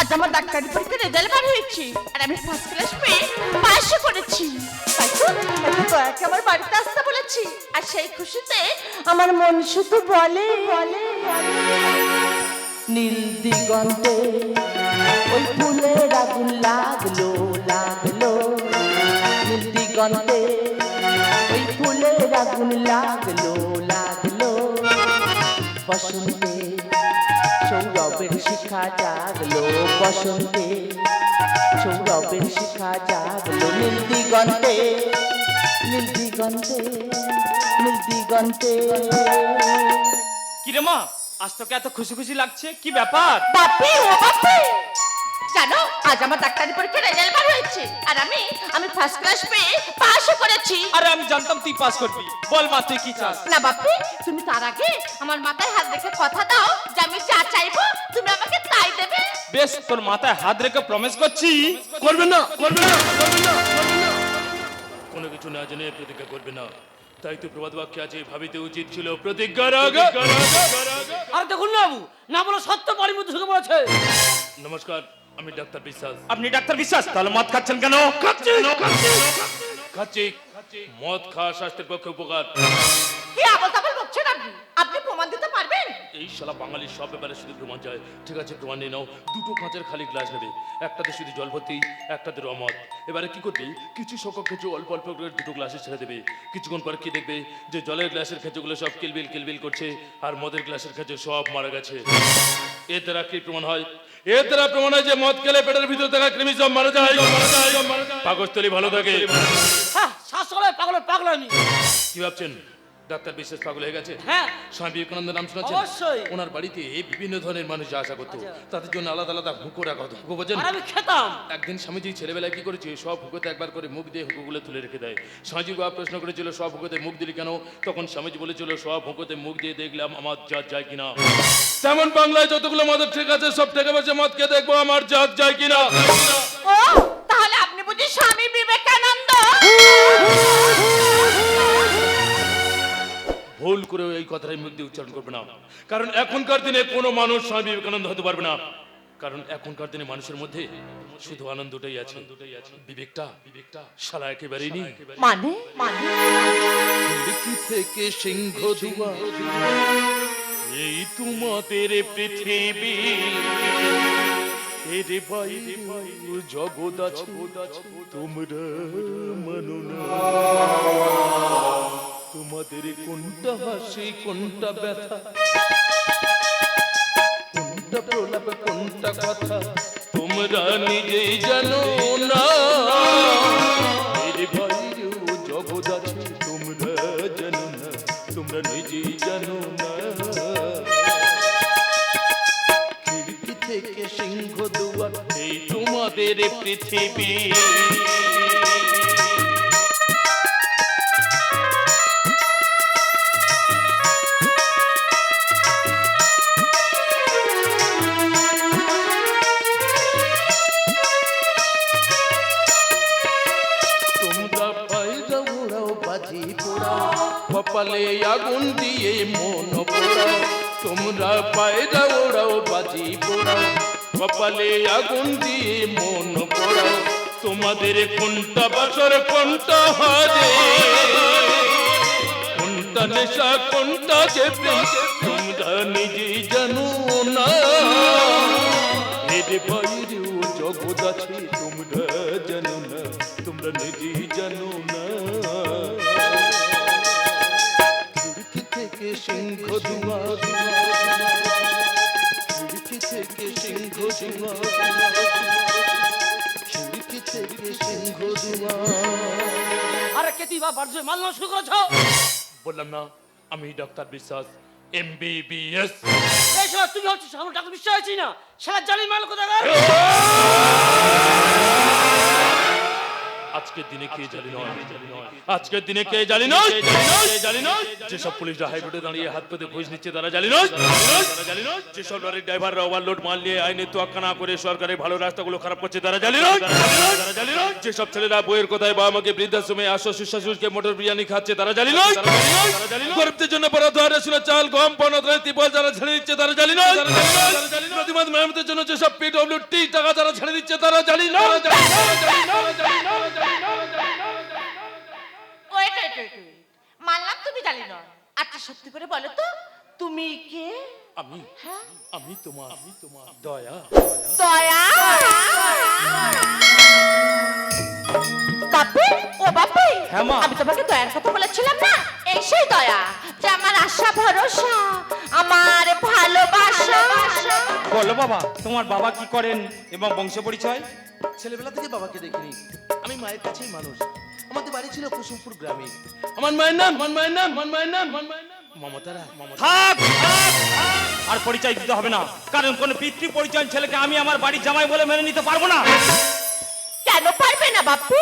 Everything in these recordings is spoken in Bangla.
আজ আমার ডাক্তারি পরীক্ষার রেজাল্ট বার হয়েছে আর আমি ফার্স্ট ক্লাস পেয়ে পাশ করেছি। তাই তো একটু দয়াকে আমার বাড়িতে আসতে বলেছি। আর সেই খুশিতে আমার মন শুধু বলে বলে নীল দিগন্তে ওই ফুলের আগুন লাগলো লাগলো, নীল দিগন্তে ওই ফুলের আগুন লাগলো লাগলো, বসন্তে সৌরভের শিখা জাগলো, বসন্তে সৌরভের শিখা জাগলো, নীল দিগন্তে নীল দিগন্তে নীল দিগন্তে। কিরে মা, আজ তোকে এত খুশি খুশি লাগছে, কি ব্যাপার? বাপি ও বাপি, জানো আজ আমার ডাক্তারি পরীক্ষার রেজাল্ট বার হয়েছে আর আমি ফার্স্ট ক্লাস পেয়ে পাশ করেছি। আরে আমি জানতাম তুই পাস করবি। বল মা, তুই কি চাস? না বাপি, তুমি তার আগে আমার মাথায় হাত রেখে কথা দাও যে আমি যা চাইবো তুমি আমাকে তাই দেবে। বেশ, তোর মাথায় হাত রেখে প্রমিস করছি। করবে না, করবে না, করবে না, করবে না। কোনো কিছু না জেনে প্রতিজ্ঞা করবে না। তাই তো প্রবাদ বাক্যে আছে, ভাবিতে উচিত ছিল প্রতিজ্ঞার আগে। আর দেখুন না বাবু, না বলো সত্য বাড়ির মধ্যে ঢুকে পড়েছে। নমস্কার, আমি ডাক্তার বিশ্বাস। আপনি ডাক্তার বিশ্বাস? তাহলে মদ খাচ্ছেন কেন? খাচ্ছি। মদ খাওয়া স্বাস্থ্যের পক্ষে উপকার। কি আবল তাবল বকছেন আপনি? আপনি প্রমাণ দিতে পারবেন? এই শালা বাঙালির সব ব্যাপারে শুধু প্রমাণ চায়। ঠিক আছে, প্রমাণ নিয়ে নাও। দুটো কাঁচের খালি গ্লাস নেবে, একটাতে শুধু জল ভর্তি, একটাতে রমদ। এবারে কি করবে, কিছু সংখ্যক খেঁচো অল্প অল্প করে দুটো গ্লাসে ছেড়ে দেবে। কিছুক্ষণ পরে কি দেখবে যে জলের গ্লাসের খেঁচোগুলো সব কিলবিল কিলবিল করছে আর মদের গ্লাসের খেঁচো সব মারা গেছে। এর দ্বারা কি প্রমাণ হয়? এর দ্বারা প্রমাণ হয় যে মদ খেলে পেটের ভিতরে থাকা কৃমি সব মারা যায়, পাকস্থলী ভালো থাকে। হ্যাঁ, শাসলে পাগলের পাগল আমি। কি ভাবছেন ডাক্তার বিশ্বাস পাগল হয়ে গেছে? হ্যাঁ, স্বামী বিবেকানন্দের নাম শুনেছেন? অবশ্যই। ওনার বাড়িতে বিভিন্ন ধরনের মানুষ যা আসা করতো, তাদের জন্য আলাদা আলাদা হুঁকো রাখা হতো। হুঁকো বোঝেন? আর আমি খেতাম। একদিন স্বামীজি ছেলেবেলায় কি করেছে, সব হুঁকোতে একবার করে মুখ দিয়ে হুঁকোগুলো তুলে রেখে দেয়। স্বামীজি বাবা প্রশ্ন করেছিল, সব হুঁকোতে মুখ দিলি কেন? তখন স্বামীজি বলেছিল, সব হুঁকোতে মুখ দিয়ে দেখলাম আমার জাত যায় কিনা। তেমন বাংলায় যতগুলো মদের ঠিক আছে, সব থেকে বসে মদকে দেখবো আমার জাত যায় কিনা। ও তাহলে আপনি বুঝি স্বামী বিবেকানন্দ? ভুল করে এই কথাটাই মুখ দিয়ে উচ্চারণ করবে না, কারণ এখনকার দিনে কোনো মানুষ স্বামী বিবেকানন্দ হতে পারবে না। কারণ এখনকার দিনে মানুষের মধ্যে শুধু আনন্দটাই আছে, বিবেকটা শালা একেবারেই নেই। মানে মানে খিড়কি থেকে সিংহ ধোঁয়া, এই তোমাদের পৃথিবী, এর বাইরে জগৎ আছে, তোমরা মানো না। তোমাদের কোনটা হাসি, কোনটা ব্যথা, কোনটা প্রলাপ, কোনটা কথা, তোমরা নিজেই জানো না। এর বাইরেও জগৎ আছে, তোমরা জানো না, তোমরা নিজেই জানো না। খিড়কি থেকে সিংহ দুয়ার, এই তোমাদের পৃথিবী। কপালে আগুন দিয়ে মন পোড়াও, তোমরা পায়রা ওড়াও বাজি পোড়াও, কপালে আগুন দিয়ে মন পোড়াও। তোমাদের কোনটা বাসর, কোনটা হারে, কোনটা নেশা, কোনটা যে প্রেম, তোমরা নিজেই জানো না। এর বাইরেও জগৎ আছে, তোমরা জানো না, তোমরা নিজেই জানো না। সিংহ ধোঁয়া, খিড়কি থেকে সিংহ ধোঁয়া, খিড়কি থেকে সিংহ ধোঁয়া। আরে কেতি বা বাড়ছে মালনা শুরু করেছ? বললাম না আমি ডাক্তার বিশ্বাস, MBBS। এই সময় তুমি হচ্ছে সামনে ডাক্তার বিশ্বাস আছি না, সেটা জানি মাল কোথাকার। আজকের দিনে কে জানি নয়, আজকের দিনে কে জানি নয়, যেসব পুলিশরা হাই রোডে দাঁড়িয়ে হাত পেতে ঘুষ নিচ্ছে তারা জানি নয়, যেসব লরির ড্রাইভাররা ওভারলোড মাল নিয়ে আইনের তোয়াক্কা না করে সরকারের ভালো রাস্তাগুলো খারাপ করছে তারা জানি নয়, যেসব ছেলেরা বইয়ের কথায় বাবা মাকে বৃদ্ধাশ্রমে আশ্বাস শাশুড়িকে মোটর বিরিয়ানি খাচ্ছে তারা জানি নয়, গরিবদের জন্য বড় দোয়া রেশনের চাল গম পনেরো তিপল যারা ছেড়ে দিচ্ছে তারা জানি নয়, প্রতিবাদ মেরামতের জন্য যেসব পিডব্লিউটি টাকা যারা ছেড়ে দিচ্ছে তারা জানি নয়। ওয়েট ওয়েট ওয়েট মানলাম তুমি জানি না। আচ্ছা সত্যি করে বলো তো তুমি কে? আমি আমি তোমার দয়া। দয়া বাপি, ও বাপি, হ্যাঁ মা। আমি তোমাকে দয়ার কথা বলেছিলাম না, এই সেই দয়া যে আমার আশা ভরসা, আমার ভালোবাসা। বলো বাবা, তোমার বাবা কি করেন এবং বংশ পরিচয়? ছেলেবেলা থেকে বাবাকে দেখিনি, আমি মায়ের কাছেই মানুষ। আমাদের বাড়ি ছিল কুসুমপুর গ্রামে। আমার মায়ের নাম মমতারা। থাক, আর পরিচয় দিতে হবে না, কারণ কোন পিতৃ পরিচয় ছেলেকে আমি আমার বাড়ির জামাই বলে মেনে নিতে পারবো না। কেন পারবে না বাপি?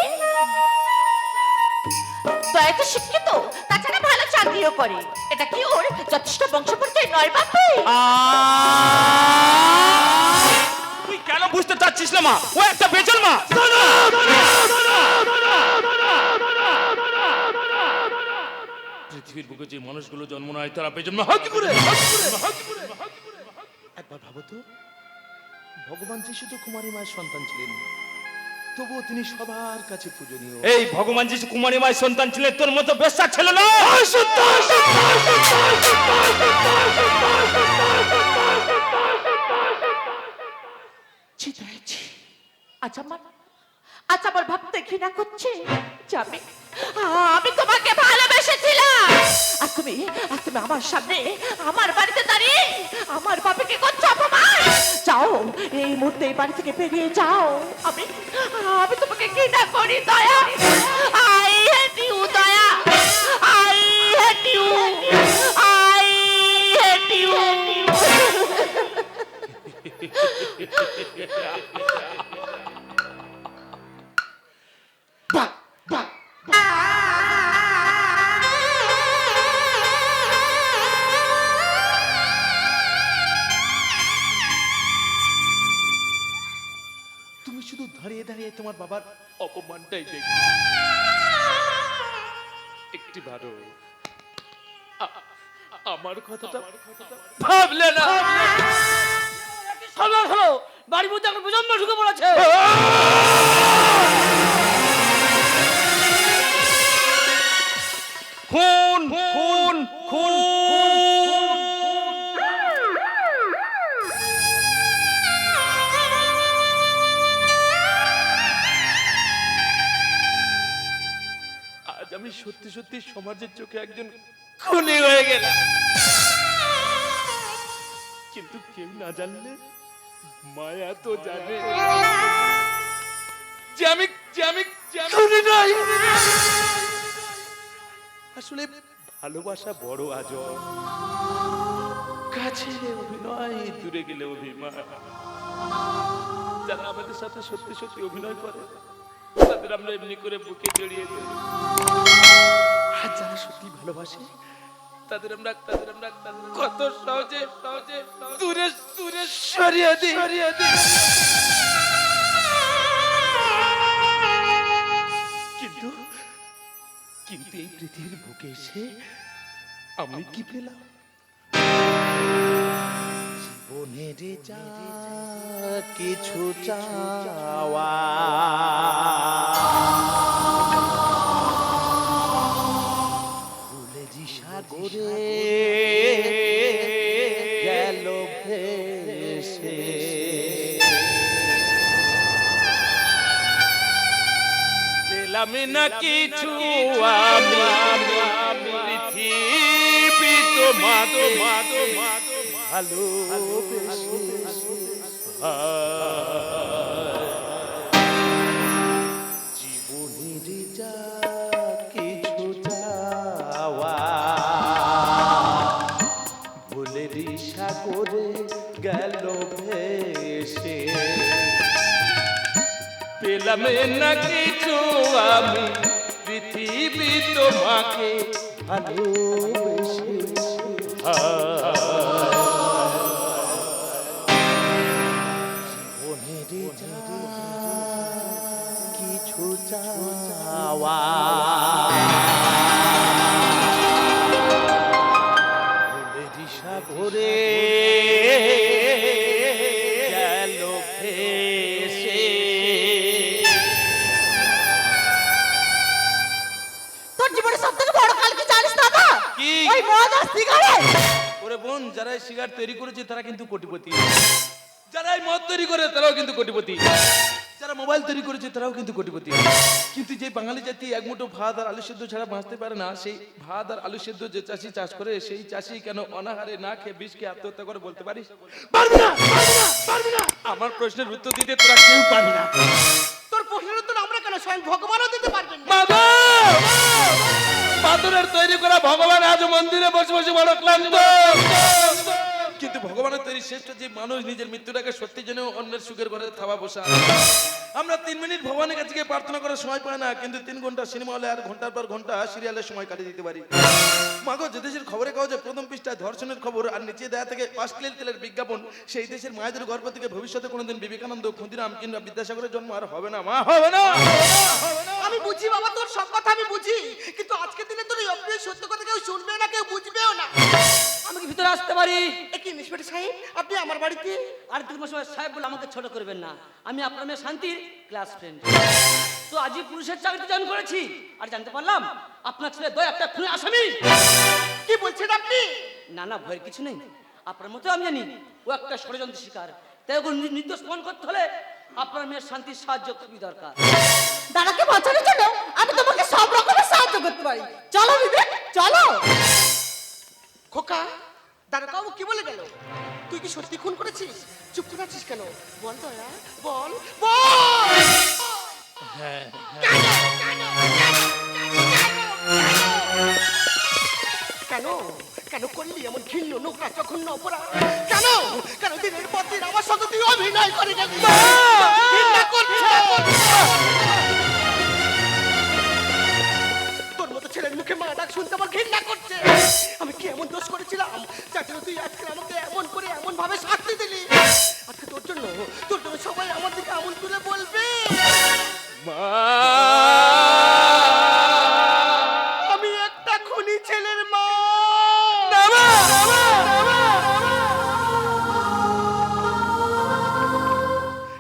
দয়া তো শিক্ষিত, তাছাড়া ভালো চাকরিও করে। এটা কি ওর যথেষ্ট বংশ পরিচয় নয় বাপি? তুই কেন বুঝতে চাচ্ছিস না মা? ও একটা বেজল মা। পৃথিবীর বুকে যে মানুষগুলো জন্ম নেয় তারা বেজন্ম কি করে? একবার ভাবো তো, ভগবান যিশু তো কুমারী মায়ের সন্তান ছিলেন, তবুও তিনি সবার কাছে পূজনীয়। এই ভগবান যিশু কুমারী মায়ের সন্তান ছিলেন, তোর মতো বেশ্যা ছিল না। আচ্ছা আমার ভাবতে ঘৃণা করছে যে আমি তোমাকে ভালোবেসেছিলাম, আর তুমি আমার সামনে আমার বাড়িতে দাঁড়িয়ে আমার বাবাকে করছো অপমান। যাও এই মুহূর্তে এই বাড়ি থেকে বেরিয়ে যাও। আমি তোমাকে ঘৃণা করি Daya. I hate you Daya, I hate you, I hate you. তুমি শুধু দাঁড়িয়ে দাঁড়িয়ে তোমার বাবার অপমানটাই দেখ একটি বারো আমার কথাটা ভাবলে না। হলো বাড়ির মধ্যে এখন প্রজন্ম ঢুকে পড়েছে। খুন খুন খুন আজ আমি সত্যি সত্যি সমাজের চোখে একজন খুনি হয়ে গেলাম, কিন্তু কেউ না জানলে মায়া তো জানে যে আমি খুনি নই। আসলে ভালোবাসা বড় আজব, কাছে অভিনয়, দূরে গেলে অভিমান। যারা আমাদের সাথে সত্যি সত্যি অভিনয় করে তাদের আমরা এমনি করে বুকে জড়িয়ে দিই, আর যারা সত্যি ভালোবাসে তাদের আমরা কত সহজে দূরে দূরে সরিয়ে দিই। কিন্তু এই পৃথিবীর বুকে এসে আমি কি পেলাম? জীবনের যা কিছু চাওয়া ভুলে যে সাগরে গেল ভেসে, পেলাম না কিছু আমি পৃথিবী তোমাকে ভালোবেসে জীবনের যা কিছু চাওয়া ভুলের সাগরে গেল ভেসে, পেলাম বুঝলাম না কিছু আমি পৃথিবী তোমাকে ভালোবেসে কিছু চাওয়া সাগরে গেল ভেসে। তোর জীবনে সব থেকে বড় কাল কি জানিস দাদা? কি? ওই মদ আর সিগারেট। ওরে বোন, যারা এই সিগারেট তৈরি করেছে তারা কিন্তু কোটিপতি, যারা এই মদ তৈরি করে তারাও কিন্তু কোটিপতি, যারা মোবাইল তৈরি করেছে তারাও কিন্তু কোটিপতি। কিন্তু যে বাঙালি জাতি এক মুঠো ভাত আর আলু সেদ্ধ ছাড়া বাঁচতে পারে না, সেই ভাত আর আলু সেদ্ধ যে চাষি চাষ করে, সেই চাষি কেন অনাহারে না খেয়ে বিষ খেয়ে আত্মহত্যা করে বলতে পারিস? পারবি না, পারবি না, পারবি না। আমার প্রশ্নের উত্তর দিতে তোরা কেউ পারবি না। তোর প্রশ্নের উত্তর আমরা কেন, স্বয়ং ভগবানও দিতে পারবেন না। বাবা, পাথরের তৈরি করা ভগবান আজ মন্দিরে বসে বসে বড় ক্লান্ত। কিন্তু ভগবানের তৈরি শ্রেষ্ঠ যে মানুষ নিজের মৃত্যুটাকে সত্যি জেনে অন্যের সুখের ঘরে থাবা বসা। আমরা 3 মিনিট ভগবানের কাছে গিয়ে প্রার্থনা করার সময় পাই না, কিন্তু 3 ঘন্টা সিনেমা হলে আর ঘন্টার পর ঘন্টা সিরিয়ালের সময় কাটিয়ে দিতে পারি। মাগো, যে দেশের খবরে কাগজে প্রথম পৃষ্ঠায় ধর্ষণের খবর আর নিচে দেয়া থেকে 5 কিলো তেলের বিজ্ঞাপন, সেই দেশের মায়েদের গর্ভ থেকে ভবিষ্যতে কোনোদিন বিবেকানন্দ, ক্ষুদিরাম কিংবা বিদ্যাসাগরের জন্ম আর হবে না, মা হবে না। আমি বুঝি বাবা, তোর সব কথা আমি বুঝি, কিন্তু আজকের দিনে তোর এই অপ্রিয় সত্য কথা কেউ শুনবে না, কেউ বুঝবেও না। আমি কি ভিতরে আসতে পারি? কি ইন্সপেক্টর সাহেব, আপনি আমার বাড়িতে? আর তোমার সময় সাহেব বলে আমাকে ছোট করবেন না, আমি আপনার মেয়ে শান্তির ক্লাস ফ্রেন্ড। তো আজই পুলিশের চাকরিতে জয়েন করেছি, আর জানতে পারলাম আপনার ছেলে একটা খুনের আসামি। কি বলছেন আপনি? না না, ভয়ের কিছু নেই, আপনার মতো আমি জানি ও একটা ষড়যন্ত্র শিকার। তাই ওকে নির্দোষ প্রমাণ করতে হলে আপনার মেয়ের শান্তির সাহায্য খুবই দরকার। দাদাকে বাঁচানোর জন্য আমি তোমাকে সব রকমের সাহায্য করতে পারি। চলো বিবেক, চলো। খোকা, দাদাবাবু কি বলে গেল? তুই কি সত্যি খুন করেছিস? চুপ করে আছিস কেন? বল দয়া, বল বল। কেন কেন করলি এমন ঘৃণ্য নোংরা জঘন্য অপরাধ? কেন কেন দিনের পর দিন আমার সাথে তুই অভিনয় করে গেলি? ঘৃণা করছে। তোর মতো ছেলের মুখে মা ডাক শুনতে আমার ঘৃণা করছে। আমি কি এমন দোষ করেছিলাম যার জন্য তুই আজকে আমাকে এমন করে এমন ভাবে শাস্তি দিলি? আজকে তোর জন্য সবাই আমার দিকে এমন তুলে বলবে, আমি একটা খুনি ছেলের মা।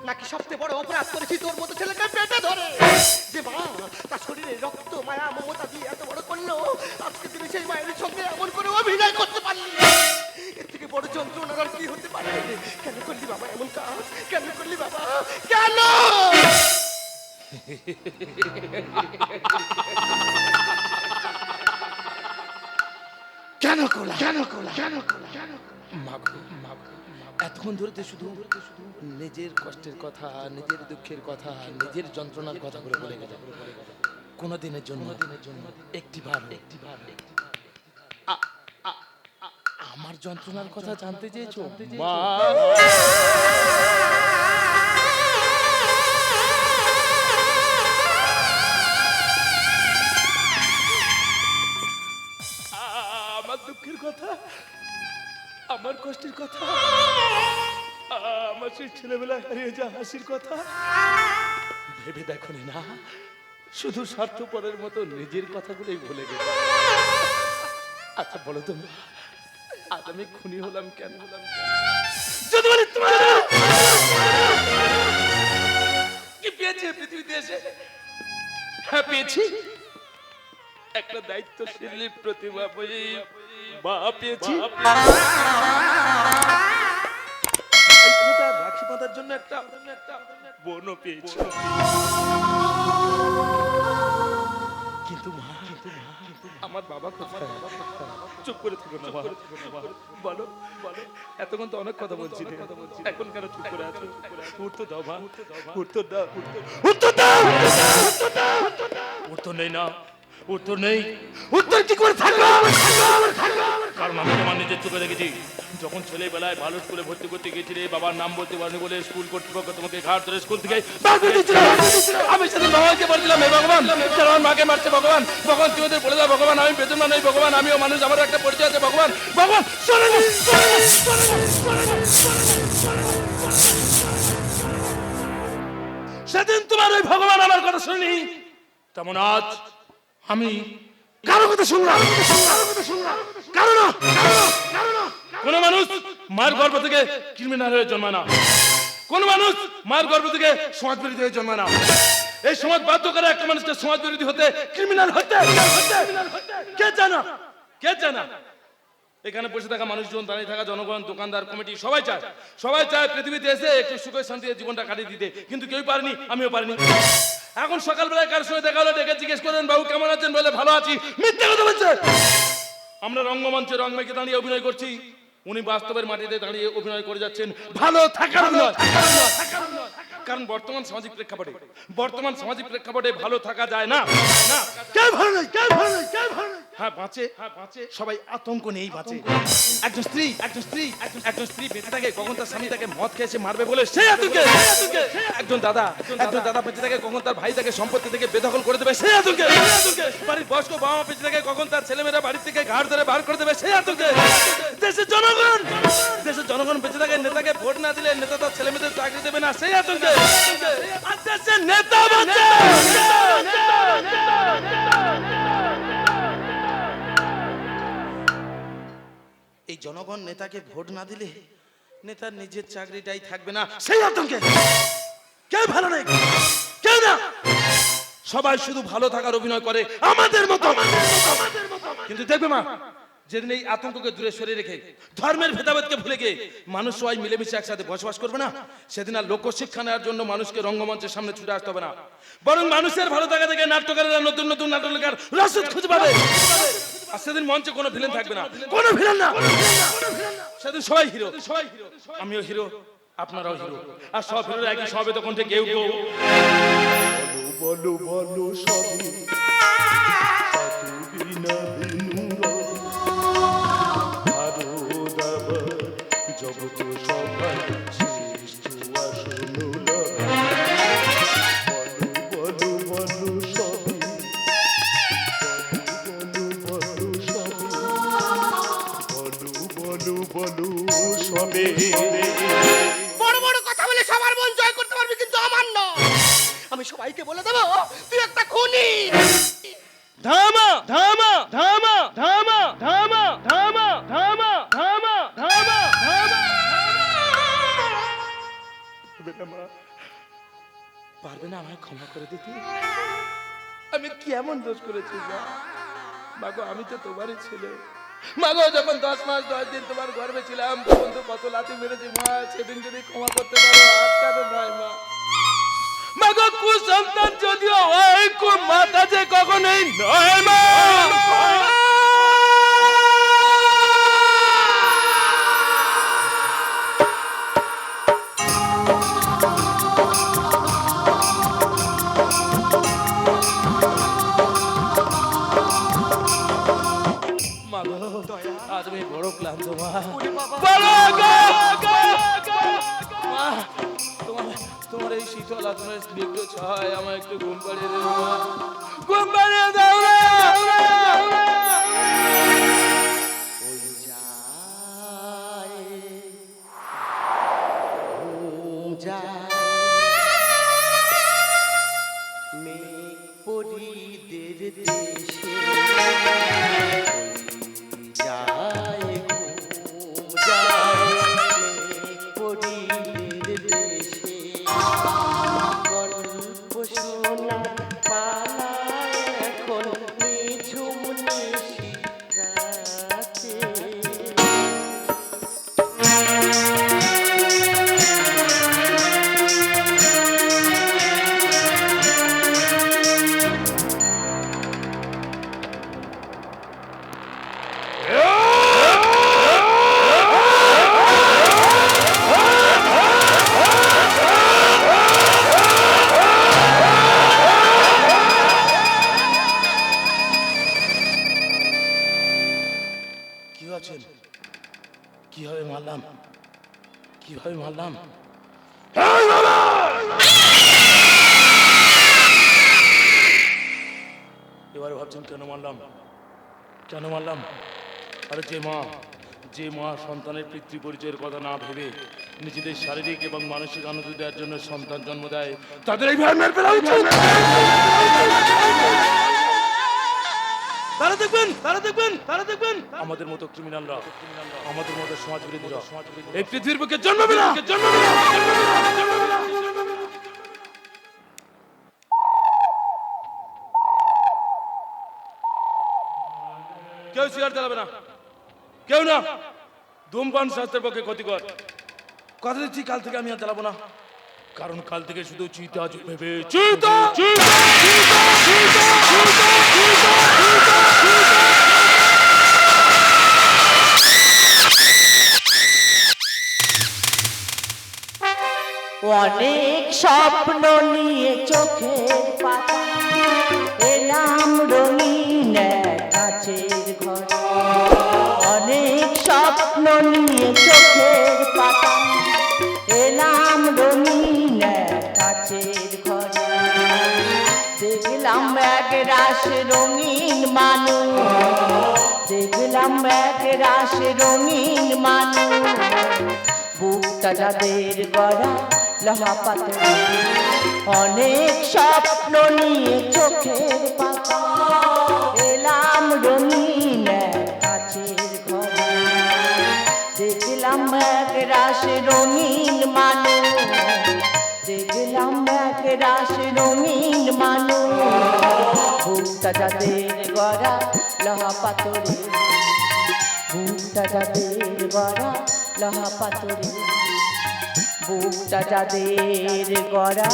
নাকি সবচেয়ে বড় অপরাধ করেছি তোর মতো ছেলেকে পেটে ধরে, যে মা তার শরীরে রক্ত মায়া মমতা দিয়ে এত বড় করলো, আজকে দিনে সেই মায়ের সঙ্গে এমন করে অভিনয় করতে পারলি? এর থেকে বড় যন্ত্রণার আর কি হতে পারে? কেন করলি বাবা এমন কাজ? কেন করলি বাবা, কেন? কেন কোলা, কেন কোলা, কেন কোলা, কেন মাগো, মাগো, এতক্ষণ ধরে তো শুধু নিজের কষ্টের কথা, নিজের দুঃখের কথা, নিজের যন্ত্রণার কথা বলে গেল। কোনো দিনের জন্য একটিবার আমার যন্ত্রণার কথা জানতে চেয়েছো মা? আমার দুঃখের কথা, আমার কষ্টের কথা, আমার সেই ছেলেবেলায় হারিয়ে যাওয়া হাসির কথা ভেবে দেখো না, শুধু স্বার্থপরের মতো নিজের কথাগুলোই ভুলে গেল। আচ্ছা বলো তো, আজ আমি খুনি হলাম কেন? যদি বলি কি পেয়েছে পৃথিবীতে এসে? হ্যাঁ পেয়েছি, একটা দায়িত্বশীল প্রতিভা মা পেয়েছি। রাখি বাঁধার জন্য একটা বোনও পেয়েছি। কিন্তু মা, আমার বাবা কোথায়? চুপ করে থেকো না, বলো বলো। এতক্ষণ তো অনেক কথা বলছি, এখন কেন চুপ করে আছো? উত্তর দাও মা, উত্তর দাও, উত্তর দাও। উত্তর নেই না, উত্তর নেই। উত্তর কি করে থাকবে? কারণ আমি আমার নিজের চোখে দেখেছি যখন ছেলেবেলায় ভালো স্কুলে ভর্তি করতে গেছিলে, বাবার নাম বলতে পারেনি বলে স্কুল কর্তৃপক্ষ তোমাকে ঘাট ধরে স্কুল থেকে বার করে দিয়েছিল। আমি সেদিন ভগবানকে বলছিলাম, হে ভগবান, যারা আমার মাকে মারছে, ভগবান, ভগবান তুমি ওদের বলে দাও, ভগবান আমি বেতন না নই, ভগবান আমিও মানুষ, আমার একটা পরিচয় আছে, ভগবান, ভগবান শোনেনি। সেদিন তোমার ওই ভগবান আমার কথা শুনি, তেমন আজ আমি কারো কথা শুনলাম, কারণ কোন মানুষ মায়ের গর্ভ থেকে ক্রিমিনাল হয়ে জন্মায় না, কোন মানুষ মায়ের গর্ভ থেকে সমাজ বিরোধী হয়ে জন্মায় না। এই সমাজ বাধ্য করে একটা মানুষকে সমাজ বিরোধী হতে, ক্রিমিনাল হতে। কে জানা, কে জানা এখানে বসে থাকা মানুষজন, দাঁড়িয়ে থাকা জনগণ, দোকানদার, কমিটি সবাই চায় পৃথিবীতে এসে একটু সুখে শান্তিতে জীবনটা কাটিয়ে দিতে, কিন্তু কেউ পারেনি, আমিও পারিনি। এখন সকালবেলায় কার সঙ্গে দেখা হলো, ডেকে জিজ্ঞেস করেন বাবু কেমন আছেন, বলে ভালো আছি, মিথ্যা কথা বলছে। আমরা রঙ্গমঞ্চে রং মেখে দাঁড়িয়ে অভিনয় করছি, উনি বাস্তবের মাটিতে দাঁড়িয়ে অভিনয় করে যাচ্ছেন ভালো থাকার অভিনয়। কারণ বর্তমান সামাজিক প্রেক্ষাপটে ভালো থাকা যায় না। কেউ ভালো নয়, কেউ ভালো নয়, কেউ ভালো নয়। হ্যাঁ বাঁচে, সবাই আতঙ্ক নেই বাঁচে। একজন স্ত্রী বেঁচে থাকে কখন তার স্বামী তাকে মদ খেয়ে এসে মারবে বলে সেই আতঙ্কে। একজন দাদা বেঁচে থাকে কখন তার ভাই তাকে সম্পত্তি থেকে বেদখল করে দেবে সেই আতঙ্কে। বাড়ির বয়স্ক বাবা মা বেঁচে থাকে কখন তার ছেলেমেয়েরা বাড়ি থেকে ঘাট ধরে বার করে দেবে সেই আতঙ্কে। দেশের জনগণ বেঁচে থাকে নেতাকে ভোট না দিলে নেতা তার ছেলেমেয়েদের চাকরি দেবে না সেই আতঙ্কে। আর দেশের নেতা বাঁচে। এই জনগণ নেতাকে ভোট না দিলে নেতার নিজের চাকরিটাই থাকবে না সেই আতঙ্কে। কেউ ভালো নেই, কেউ না, সবাই শুধু ভালো থাকার অভিনয় করে আমাদের মতো। কিন্তু দেখবে মা, যেদিন এই আতঙ্ককে দূরে সরিয়ে রেখে ধর্মের ভেদাভেদকে ভুলে গিয়ে মানুষ সবাই মিলেমিশে একসাথে বসবাস করবে না, সেদিন আর লোকশিক্ষা নেওয়ার জন্য মানুষকে রঙ্গমঞ্চের সামনে ছুটে আসতে হবে না, বরং মানুষের ভালো থাকা থেকে নাট্যকারেরা নতুন নতুন নাটক লেখার রসদ খুঁজে পাবে। আর সেদিন মঞ্চে কোনো ভিলেন থাকবে না, কোনো ভিলেন না, সেদিন সবাই হিরো, আমিও হিরো, আপনারাও হিরো। আর সব হিরোরা একই সবে তখন থেকে কেউ কেউ বলো বলো সবই জগত সবাই শ্রেষ্ঠ আসনুল। বলো বলো সবই, বলো সবে। বড় বড় কথা বলে সবার মন জয় করতে পারবি, কিন্তু আমার নয়। আমি সবাইকে বলে দেবো তুই একটা খুনি। ধামা ধামা ধামা ধামা ধামা ধামা ধামা ধামা ধামা ধামা। পারবে না আমায় ক্ষমা করে দিতে? আমি কি এমন দোষ করেছি মাগো? আমি তো তোমারই ছেলে মাগো। যখন 10 মাস 10 দিন তোমার গর্ভে ছিলাম তখন তো কত লাথি মেরেছি মা। সেদিন যদি ক্ষমা করতে পারো আজকাল নয় মা। মাগো কুসন্তান যদিও হয়, মাতা যে কখনোই নয় মা। আজ আমি বড় ক্লান্ত মা। তোমার এই শীতল আত্মার স্নিগ্ধ ছয় আমার একটু ঘুম পাড়িয়ে দেবে মা। ঘুম পাড়িয়ে দাও না। আমি মারলাম? এবারে ভাবছেন কেন মারলাম, কেন মারলাম? আরে যে মা সন্তানের পিতৃ পরিচয়ের কথা না ভেবে নিজেদের শারীরিক এবং মানসিক আনন্দ দেওয়ার জন্য সন্তান জন্ম দেয়, তাদের এই ভাই মেরে ফেলা উচিত। তারা দেখবেন আমাদের মতো ক্রিমিনালরা, আমাদের মতো সমাজ বিরোধীরা এই পৃথিবীর বুকে জন্মাবে না। কেউ সিগারেট জ্বালাবে না, কেউ না। ধূমপান স্বাস্থ্যের পক্ষে ক্ষতিকর। কথা দিচ্ছি কাল থেকে আমি আর জ্বালাবো না, কারণ কাল থেকে শুধু চিতা ভেবে অনেক স্বপ্ন নিয়ে চোখের পাতা এলাম রঙিন এক কাচের ঘর। অনেক স্বপ্ন নিয়ে চোখের পাতা এলাম রঙিন এক কাচের ঘর। দেখলাম এক রাস রঙিন মানুষ, দেখলাম এক রাস রঙিন মানুষ। বুকটা যাদের গড়া লোহা পাথর, অনেক স্বপ্ন নিয়ে চোখের পাতা এলাম রঙিন এক কাচের ঘরে। দেখলাম এক রাস রঙিন মানুষ, দেখলাম এক রাস রঙিন মানুষ। বুকটা যাদের গড়া লোহা পাথরে, বুকটা যাদের গড়া লোহা পাথরে, বুকটা যাদের গড়া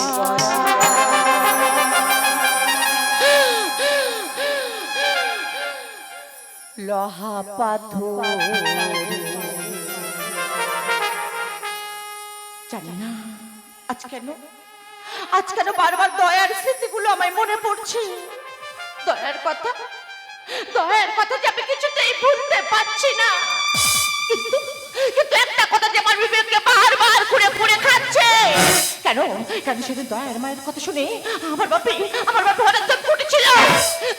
লোহা পাথর। জানি না আজ কেন বারবার দয়ার স্মৃতিগুলো আমায় মনে পড়ছে। দয়ার কথা যে আমি কিছুতেই ভুলতে পারছি না। কিন্তু একটা কথা যে আমার বিবেককে বারবার ঘুরে খাচ্ছে। কেন সেদিন দয়ার মায়ের কথা শুনে আমার বাপি হঠাৎ চোখ ফুটেছিল।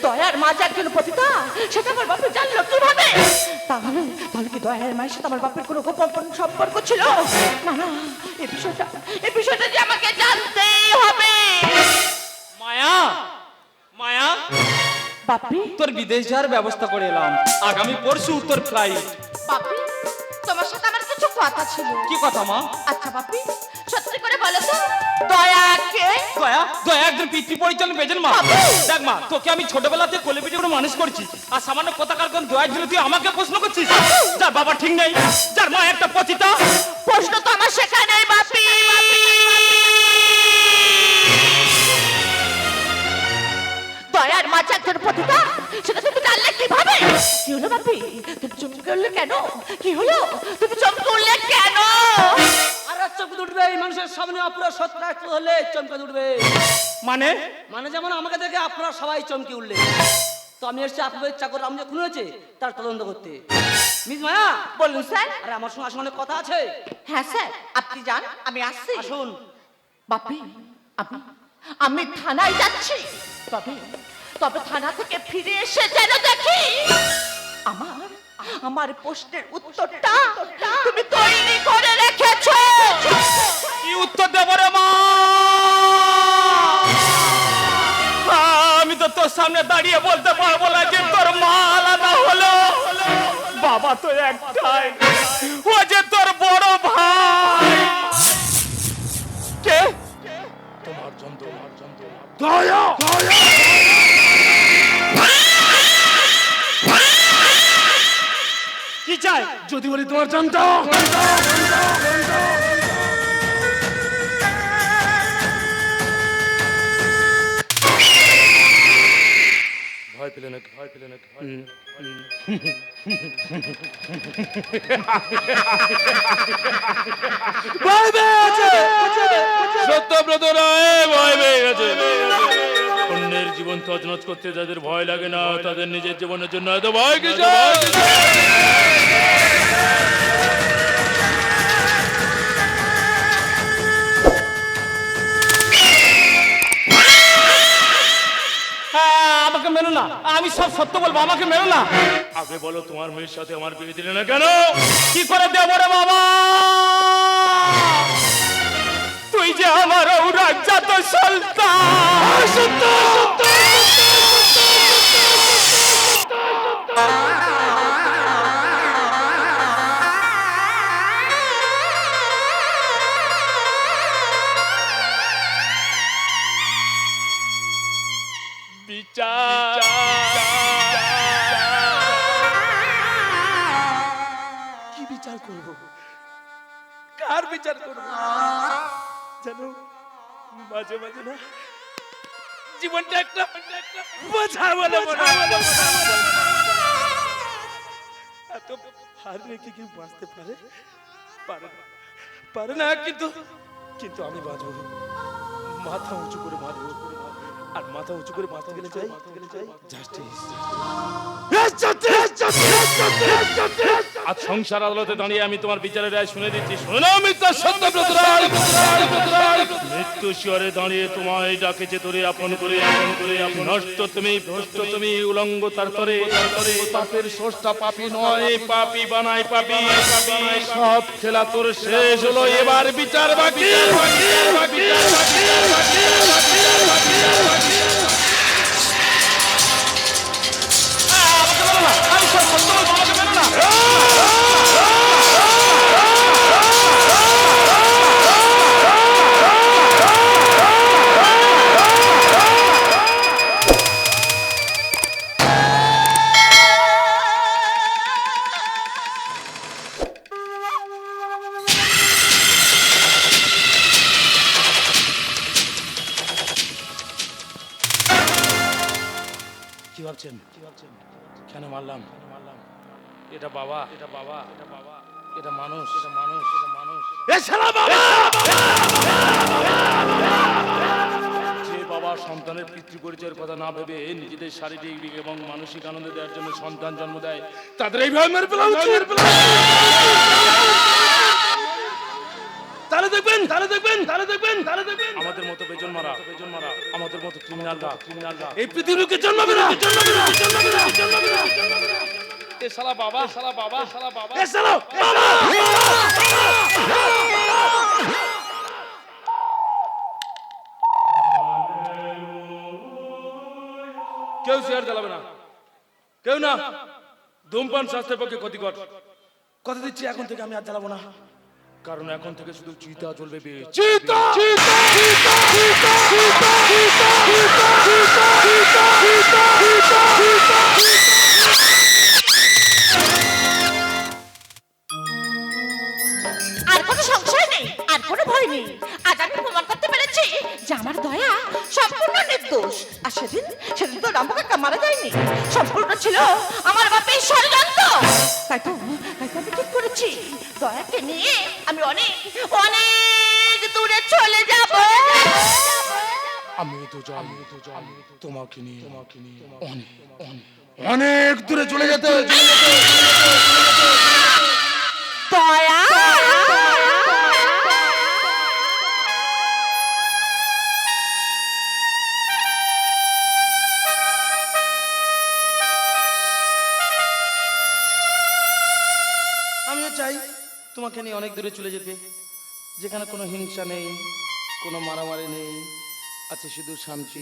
দয়ার মা যে একজন পতিতা সেটা আমার বাপি জানলো কিভাবে? তাহলে কি দয়ার মায়ের সাথে আমার বাপের কোনো গোপন সম্পর্ক ছিল? না, এই বিষয়টা যে আমাকে জানতেই হবে। মায়া, বাপি, তোর বিদেশ যাওয়ার ব্যবস্থা করে এলাম। আগামী পরশু তোর ফ্লাইট। বাপি, তোমার সাথে আমার কিছু কথা ছিল। কি কথা মা? আচ্ছা বাপি, সত্যি করে বলো তো দয়াকে? দয়া একজন পিতৃ পরিচালন পেয়েছেন মা। দেখ মা, তোকে আমি ছোটবেলাতে কোলে পিঠে করে মানুষ করছি, আর সামান্য কথা কারণ দয়ার জন্য তুই আমাকে প্রশ্ন করছিস? যার বাবা ঠিক নেই, যার মা একটা পতিতা। প্রশ্ন তো আমার শেখায় নাই বাপি। দয়ার মা একজন পতিতা সেটা তুমি জানলে কিভাবে? কি হলো বাপি, তুমি চমকে উঠলে কেন? কি হলো, তুমি চমকে উঠলে কেন? আর চমকে উঠবে এই মানুষের সামনে আপনারা সত্য হলে চমকে উঠবে। মানে যেমন আমাকে দেখে আপনারা সবাই চমকে উঠলে। তো আমি এসেছি আপনাদের চাকর রাম যে খুন হয়েছে তার তদন্ত করতে। মিস মায়া, বলুন স্যার। আরে আমার সঙ্গে আসলে অনেক কথা আছে। হ্যাঁ স্যার, আপনি যান, আমি আসছি। আসুন। বাপি, আমি থানায় যাচ্ছি। তবে থানা থেকে ফিরে এসে যেন দেখি আমার প্রশ্নের উত্তরটা তুমি তৈরি করে রেখেছো। কি উত্তর দেব রে মা? আমি তো তোর সামনে দাঁড়িয়ে বলতে পারবো না যে তোর মা আলাদা হলো, বাবা তো একটাই, ও যে তোর বড় ভাই। কে? তোমার যন্ত্র দয়া। কি চাই? যদি বলি তোমার যন্ত্র, ভয় পেলে নাকি? সত্যব্রত রায় ভয় পেয়ে গেছে। অন্যের জীবন তছনছ করতে যাদের ভয় লাগে না, তাদের নিজের জীবনের জন্য এত ভয় কিছু। মেনো না, আমি সব সত্য বলবো, আমাকে মেনো না। আগে বলো তোমার মেয়ের সাথে আমার বিয়ে দিলে না কেন? কি করে দেব রে বাবা, তুই যে আমার রাজ্জাত সুলতান। বিচার কি বিচার করব, কার বিচার করব? জানো, মাঝে মাঝে না জীবনটা একটা বোঝা বলে মনে হয়। এত ভার রেখে কি বাঁচতে পারে? পারে না, কিন্তু কিন্তু আমি বাঁচবো, মাথা উঁচু করে বাঁচবো। আর মাথা উঁচু করে বাঁচতে গেলে চাই জাস্টিস। আজ সংসার আদালতে দাঁড়িয়ে আমি তোমার বিচারের রায় শুনে দিচ্ছি। শুনে নাও মিথ্যা সত্যব্রত রায়। মৃত্যু শিয়রে দাঁড়িয়ে তোমায় ডাকেছে তোরে আপন করে নষ্ট তুমি ভ্রষ্ট তুমি উলঙ্গ তার তরে পাপের স্রষ্টা পাপী নয়, পাপী বানায় পাপী। সব খেলা তোর শেষ হলো, এবার বিচার বাকি। আমি সব সত্য বলবো, আমাকে মেনো না। কি ভাবছেন? কেন মারলাম? এটা বাবা, এটা মানুষ। যে বাবা সন্তানের পিতৃ পরিচয়ের কথা না ভেবে নিজেদের শারীরিক এবং মানসিক আনন্দ দেওয়ার জন্য সন্তান জন্ম দেয়, তাদের এইভাবে মেরে ফেলা উচিত। তাহলে দেখবেন আমাদের মতো বেজন মারা, আমাদের মতো ক্রিমিনালরা এই পৃথিবীকে জন্মাবে না। এ শালা বাবা, এ শালা বাবা। কেউ সিগারেট জ্বালাবে না, কেউ না। ধূমপান স্বাস্থ্যের পক্ষে ক্ষতিকর। কথা দিচ্ছি, এখন থেকে আমি আর জ্বালাবো না, কারণ এখন থেকে শুধু চিতা জ্বলবে। আর কোনো সংশয় নেই, আর কোনো ভয় নেই। আজ আমি প্রমাণ করতে পেরেছি যে আমার দয়া সম্পূর্ণ নির্দোষ। আর সেদিন তো রামু কাকা মারা যায়নি, সম্পূর্ণ ছিল আমার বাপের ষড়যন্ত্র। তাই তো আমি ঠিক করেছি, দয়াকে নিয়ে আমি অনেক দূরে চলে যাব। আমি তো যাই তোমাকে নিয়ে অনেক দূরে চলে যেতে। দয়া আমিও চাই তোমাকে নিয়ে অনেক দূরে চলে যেতে, যেখানে কোনো হিংসা নেই, কোনো মারামারি নেই, আছে শুধু শান্তি।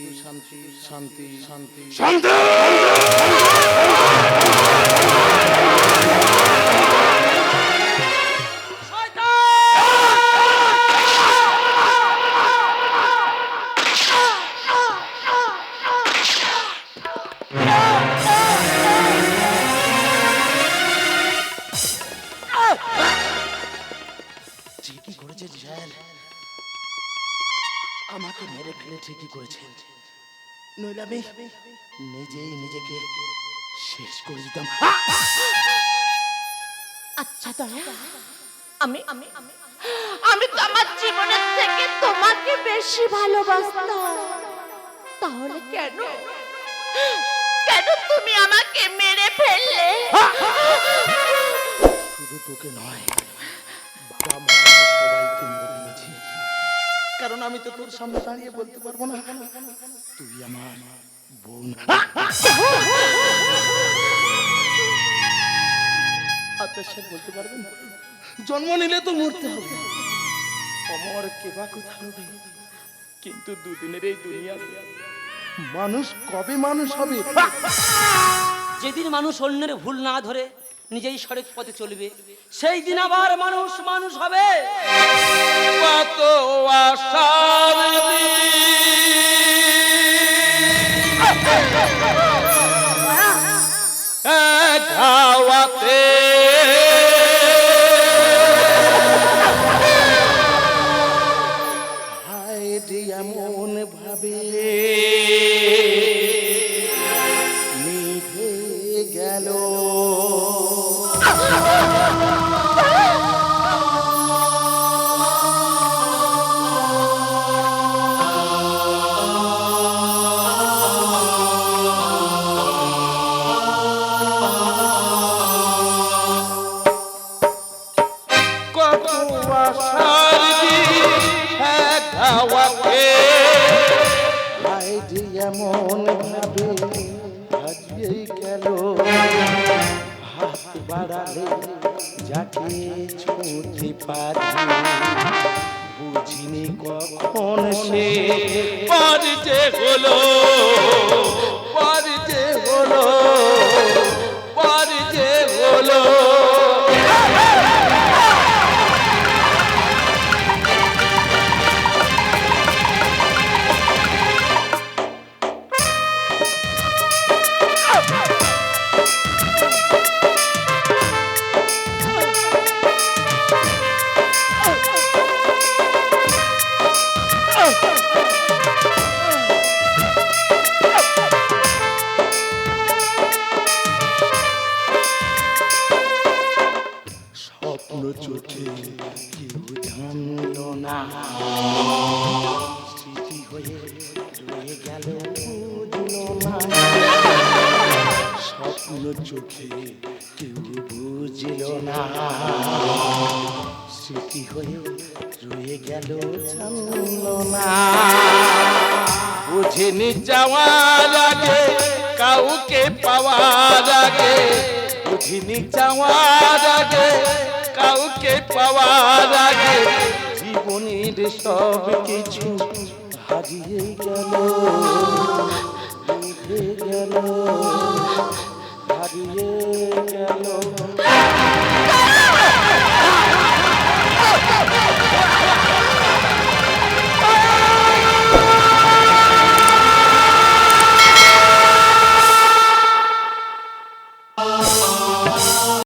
ঠিকই করেছে জিয়াল, আমাকে মেরে ফেলে ঠিকই করেছে, নইলে আমি নিজেই নিজেকে শেষ করে দিতাম। আচ্ছা দয়া, আমি তো আমার জীবনের থেকে তোমাকে বেশি ভালোবাসতাম, তাহলে কেন তুমি আমাকে মেরে ফেললে? শুধু তোকে নয়, বাবা মা সবাইকে মেরে ফেলেছি, কারণ আমি তো তোর সামনে দাঁড়িয়ে বলতে পারবো না তুই আমার বোন। আচ্ছা স্যার বলতে পারবেন না, জন্ম নিলে তো মরতে হবে, অমর কেবা কোথা হবে, কিন্তু দুদিনের এই দুনিয়াতে মানুষ কবে মানুষ হবে? যেদিন মানুষ অন্যের ভুল না ধরে নিজেই সঠিক পথে চলবে, সেই দিন আবার মানুষ মানুষ হবে। কত আশার গাওয়াতে হায় রে এমন ভাবে নিভে গেল। এমন ভাবে হারিয়ে গেল, হাত বাড়ালে যাকে ছুঁতে পারি, বুঝিনি কখন সে পর যে হলো, পর যে হলো, পর যে হলো। স্বপ্ন চোখে কেউ জানল না, স্মৃতি হয়ে রয়ে গেল বুঝল না। স্বপ্ন চোখে কেউ বুঝল না, স্মৃতি হয়ে রয়ে গেল জানল না। বুঝিনি যাওয়ার আগে কাউকে পাওয়ার আগে, বুঝিনি যাওয়ার আগে কাউকে পাওয়ার আগে, জীবনের সব কিছু হারিয়ে গেল, হারিয়ে গেল, হারিয়ে গেল।